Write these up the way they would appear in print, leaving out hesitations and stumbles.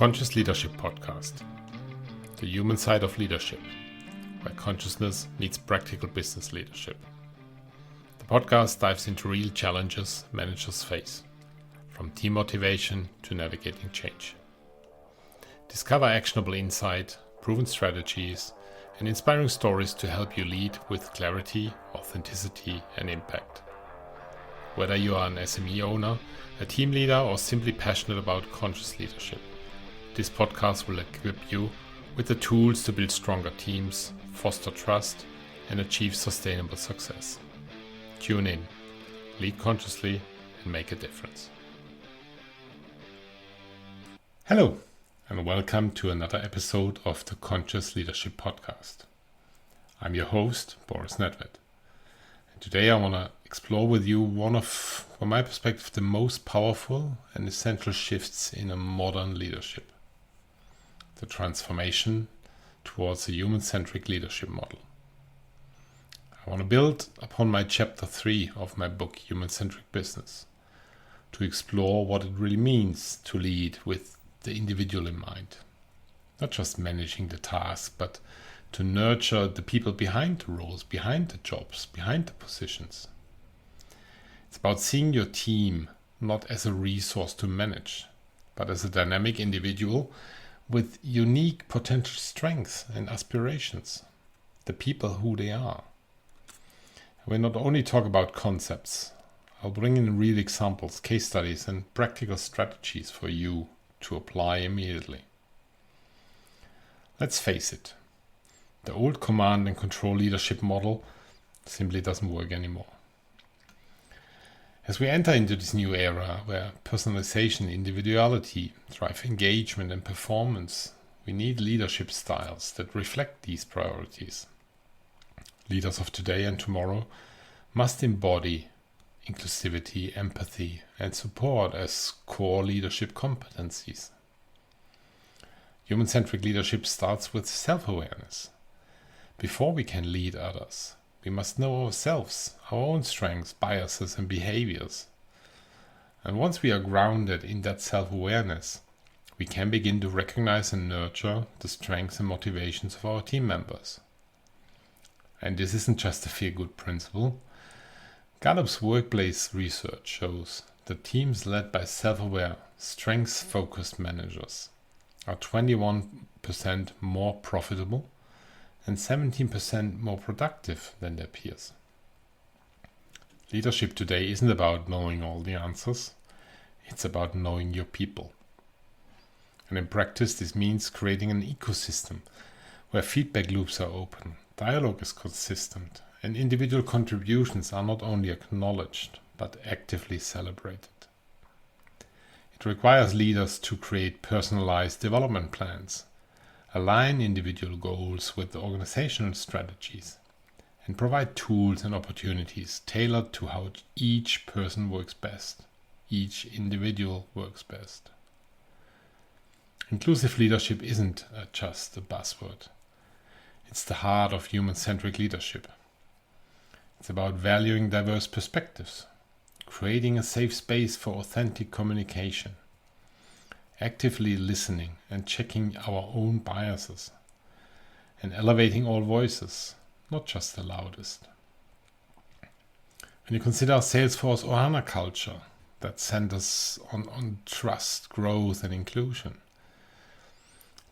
Conscious Leadership Podcast, the human side of leadership, where consciousness meets practical business leadership. The podcast dives into real challenges managers face, from team motivation to navigating change. Discover actionable insight, proven strategies, and inspiring stories to help you lead with clarity, authenticity, and impact. Whether you are an SME owner, a team leader, or simply passionate about conscious leadership, this podcast will equip you with the tools to build stronger teams, foster trust, and achieve sustainable success. Tune in, lead consciously, and make a difference. Hello, and welcome to another episode of the Conscious Leadership Podcast. I'm your host, Boris Nedved. And today I want to explore with you one of, from my perspective, the most powerful and essential shifts in a modern leadership: the transformation towards a human-centric leadership model. I want to build upon my chapter 3 of my book, Human-Centric Business, to explore what it really means to lead with the individual in mind. Not just managing the task, but to nurture the people behind the roles, behind the jobs, behind the positions. It's about seeing your team not as a resource to manage, but as a dynamic individual with unique potential strengths and aspirations, the people who they are. We'll not only talk about concepts, I'll bring in real examples, case studies, and practical strategies for you to apply immediately. Let's face it, the old command and control leadership model simply doesn't work anymore. As we enter into this new era where personalization, individuality drive engagement and performance, we need leadership styles that reflect these priorities. Leaders of today and tomorrow must embody inclusivity, empathy, and support as core leadership competencies. Human-centric leadership starts with self-awareness. Before we can lead others, we must know ourselves, our own strengths, biases, and behaviors. And once we are grounded in that self-awareness, we can begin to recognize and nurture the strengths and motivations of our team members. And this isn't just a feel-good principle. Gallup's workplace research shows that teams led by self-aware, strengths-focused managers are 21% more profitable and 17% more productive than their peers. Leadership today isn't about knowing all the answers, it's about knowing your people. And in practice, this means creating an ecosystem where feedback loops are open, dialogue is consistent, and individual contributions are not only acknowledged, but actively celebrated. It requires leaders to create personalized development plans, align individual goals with organizational strategies, and provide tools and opportunities tailored to how each person works best, each individual works best. Inclusive leadership isn't just a buzzword. It's the heart of human-centric leadership. It's about valuing diverse perspectives, creating a safe space for authentic communication, actively listening and checking our own biases, and elevating all voices, not just the loudest. When you consider Salesforce or HANA culture that centers on trust, growth, and inclusion,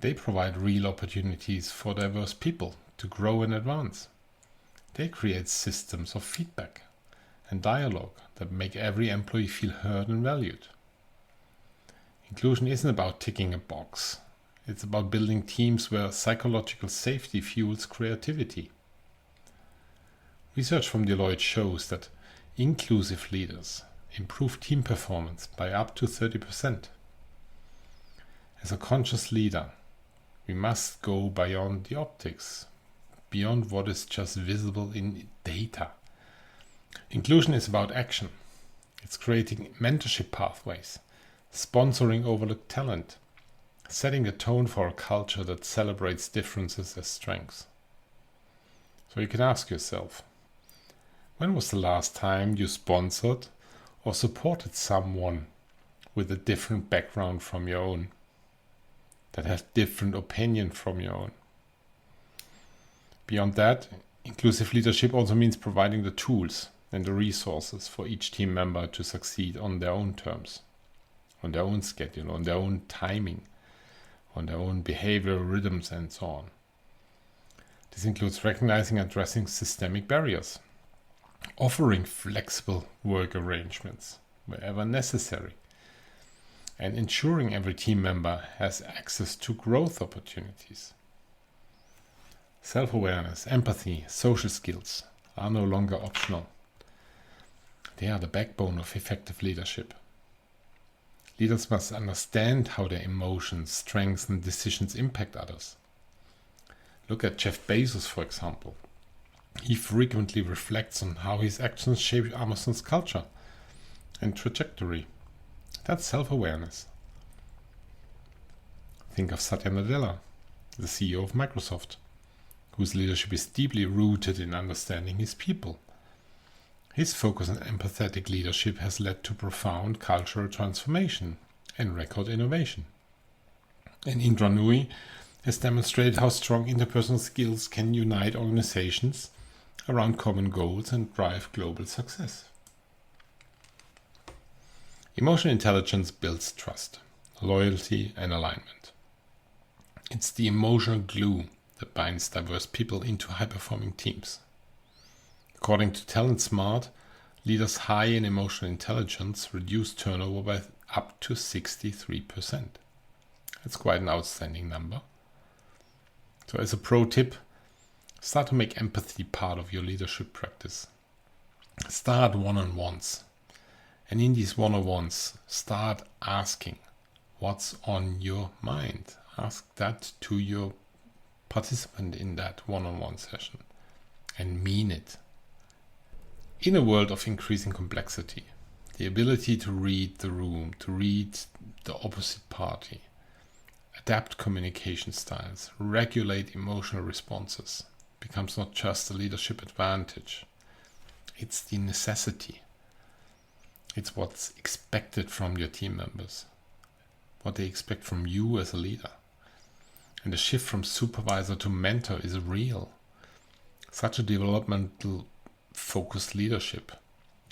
they provide real opportunities for diverse people to grow and advance. They create systems of feedback and dialogue that make every employee feel heard and valued. Inclusion isn't about ticking a box. It's about building teams where psychological safety fuels creativity. Research from Deloitte shows that inclusive leaders improve team performance by up to 30%. As a conscious leader, we must go beyond the optics, beyond what is just visible in data. Inclusion is about action. It's creating mentorship pathways, sponsoring overlooked talent, setting the tone for a culture that celebrates differences as strengths. So you can ask yourself, when was the last time you sponsored or supported someone with a different background from your own? that has different opinion from your own. Beyond that, inclusive leadership also means providing the tools and the resources for each team member to succeed on their own terms, on their own schedule, on their own timing, on their own behavioral rhythms, and so on. This includes recognizing and addressing systemic barriers, offering flexible work arrangements wherever necessary, and ensuring every team member has access to growth opportunities. Self-awareness, empathy, social skills are no longer optional. They are the backbone of effective leadership. Leaders must understand how their emotions, strengths, and decisions impact others. Look at Jeff Bezos, for example. He frequently reflects on how his actions shape Amazon's culture and trajectory. That's self-awareness. Think of Satya Nadella, the CEO of Microsoft, whose leadership is deeply rooted in understanding his people. His focus on empathetic leadership has led to profound cultural transformation and record innovation. And Indra Nooyi has demonstrated how strong interpersonal skills can unite organizations around common goals and drive global success. Emotional intelligence builds trust, loyalty, and alignment. It's the emotional glue that binds diverse people into high-performing teams. According to Talent Smart, leaders high in emotional intelligence reduce turnover by up to 63%. That's quite an outstanding number. So as a pro tip, start to make empathy part of your leadership practice. Start one-on-ones. And in these one-on-ones, start asking what's on your mind. Ask that to your participant in that one-on-one session and mean it. In a world of increasing complexity, the ability to read the room, to read the opposite party, adapt communication styles, regulate emotional responses becomes not just a leadership advantage, it's the necessity. It's what's expected from your team members, what they expect from you as a leader. And the shift from supervisor to mentor is real. Such a developmental focused leadership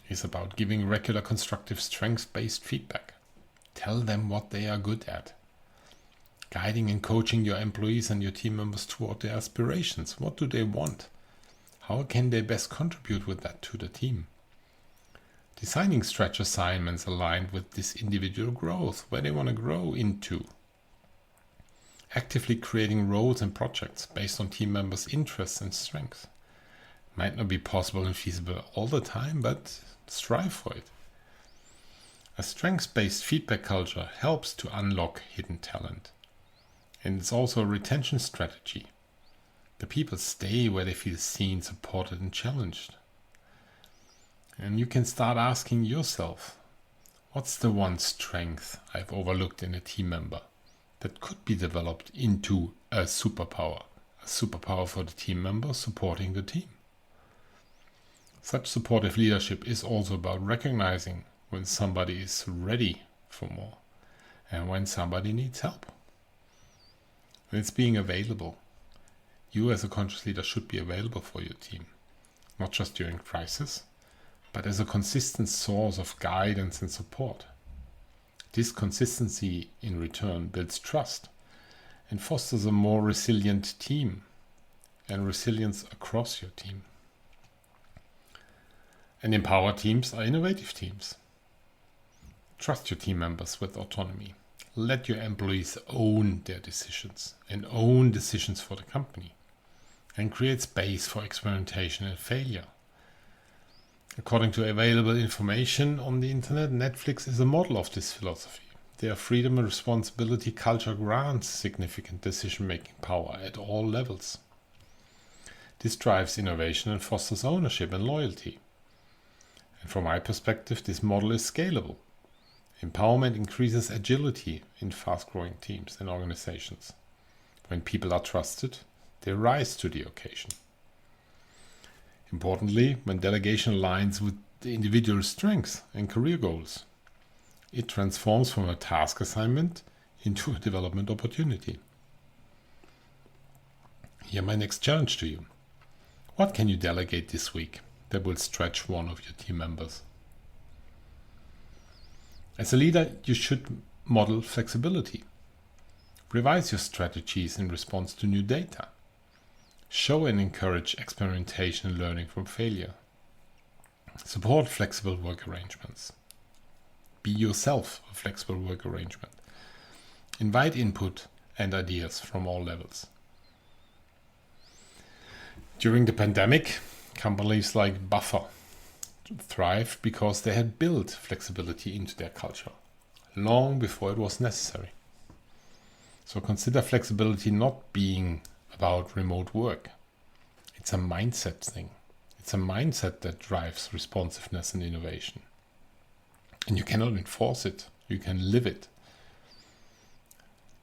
is about giving regular constructive strengths-based feedback. Tell them what they are good at. Guiding and coaching your employees and your team members toward their aspirations. What do they want? How can they best contribute with that to the team? Designing stretch assignments aligned with this individual growth, where they want to grow into. Actively creating roles and projects based on team members' interests and strengths. Might not be possible and feasible all the time, but strive for it. A strengths-based feedback culture helps to unlock hidden talent. And it's also a retention strategy. The people stay where they feel seen, supported, and challenged. And you can start asking yourself, what's the one strength I've overlooked in a team member that could be developed into a superpower for the team member supporting the team? Such supportive leadership is also about recognizing when somebody is ready for more and when somebody needs help. And it's being available. You as a conscious leader should be available for your team, not just during crisis, but as a consistent source of guidance and support. This consistency in return builds trust and fosters a more resilient team and resilience across your team. And empowered teams are innovative teams. Trust your team members with autonomy. Let your employees own their decisions and own decisions for the company, and create space for experimentation and failure. According to available information on the internet, Netflix is a model of this philosophy. Their freedom and responsibility culture grants significant decision-making power at all levels. This drives innovation and fosters ownership and loyalty. And from my perspective, this model is scalable. Empowerment increases agility in fast-growing teams and organizations. When people are trusted, they rise to the occasion. Importantly, when delegation aligns with the individual's strengths and career goals, it transforms from a task assignment into a development opportunity. Here my next challenge to you. What can you delegate this week that will stretch one of your team members? As a leader, you should model flexibility. Revise your strategies in response to new data. Show and encourage experimentation and learning from failure. Support flexible work arrangements. Be yourself a flexible work arrangement. Invite input and ideas from all levels. During the pandemic, companies like Buffer thrived because they had built flexibility into their culture long before it was necessary. So consider flexibility not being about remote work. It's a mindset thing. It's a mindset that drives responsiveness and innovation. And you cannot enforce it. You can live it.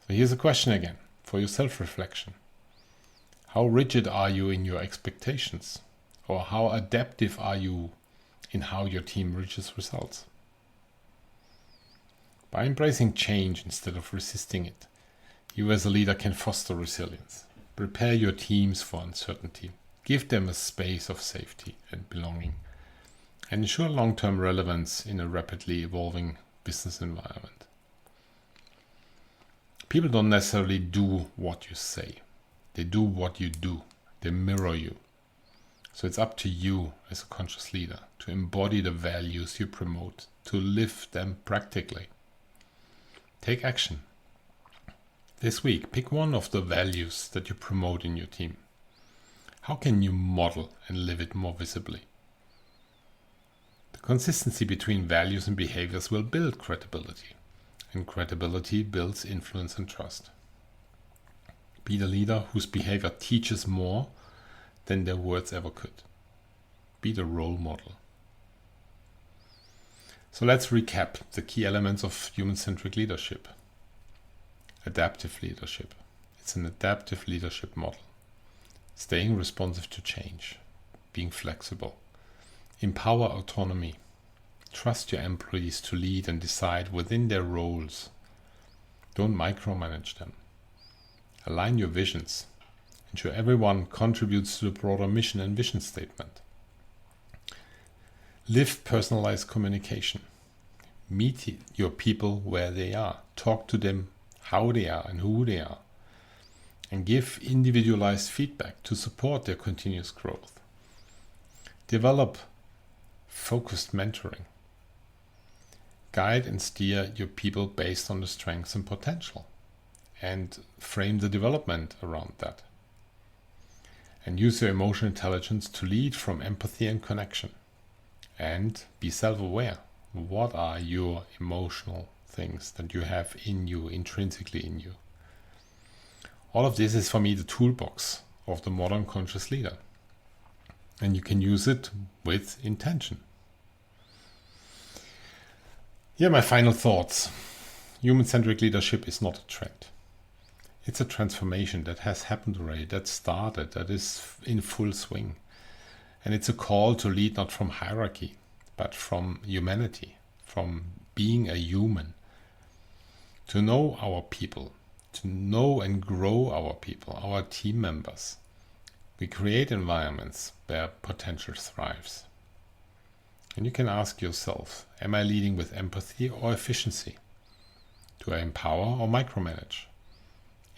So here's a question again for your self-reflection. How rigid are you in your expectations? Or how adaptive are you in how your team reaches results? By embracing change instead of resisting it, you as a leader can foster resilience. Prepare your teams for uncertainty. Give them a space of safety and belonging. And ensure long-term relevance in a rapidly evolving business environment. People don't necessarily do what you say. They do what you do. They mirror you. So it's up to you as a conscious leader to embody the values you promote, to live them practically. Take action. This week, pick one of the values that you promote in your team. How can you model and live it more visibly? The consistency between values and behaviors will build credibility, and credibility builds influence and trust. Be the leader whose behavior teaches more than their words ever could. Be the role model. So let's recap the key elements of human-centric leadership. Adaptive leadership. It's an adaptive leadership model. Staying responsive to change. Being flexible. Empower autonomy. Trust your employees to lead and decide within their roles. Don't micromanage them. Align your visions. Ensure everyone contributes to the broader mission and vision statement. Live personalized communication. Meet your people where they are. Talk to them how they are and who they are. And give individualized feedback to support their continuous growth. Develop focused mentoring. Guide and steer your people based on the strengths and potential. And frame the development around that. And use your emotional intelligence to lead from empathy and connection. And be self-aware. What are your emotional things that you have in you, intrinsically in you? All of this is for me the toolbox of the modern conscious leader. And you can use it with intention. Here are my final thoughts. Human-centric leadership is not a trend. It's a transformation that has happened already, that started, that is in full swing. And it's a call to lead not from hierarchy, but from humanity, from being a human. To know our people, to know and grow our people, our team members. We create environments where potential thrives. And you can ask yourself, am I leading with empathy or efficiency? Do I empower or micromanage?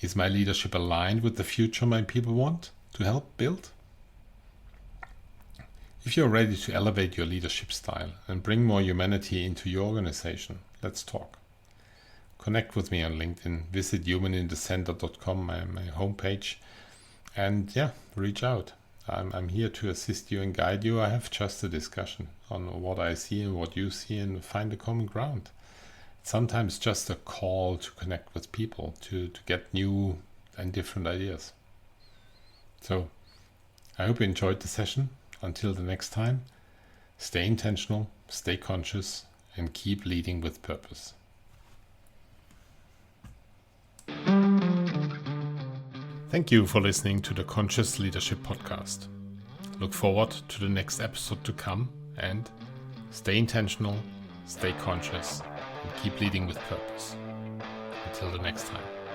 Is my leadership aligned with the future my people want to help build? If you're ready to elevate your leadership style and bring more humanity into your organization, let's talk. Connect with me on LinkedIn, visit humaninthecenter.com, my homepage, and reach out. I'm here to assist you and guide you. I have just a discussion on what I see and what you see and find a common ground. Sometimes just a call to connect with people, to get new and different ideas. So I hope you enjoyed the session. Until the next time, stay intentional, stay conscious, and keep leading with purpose. Thank you for listening to the Conscious Leadership Podcast. Look forward to the next episode to come, and stay intentional, stay conscious, and keep leading with purpose. Until the next time.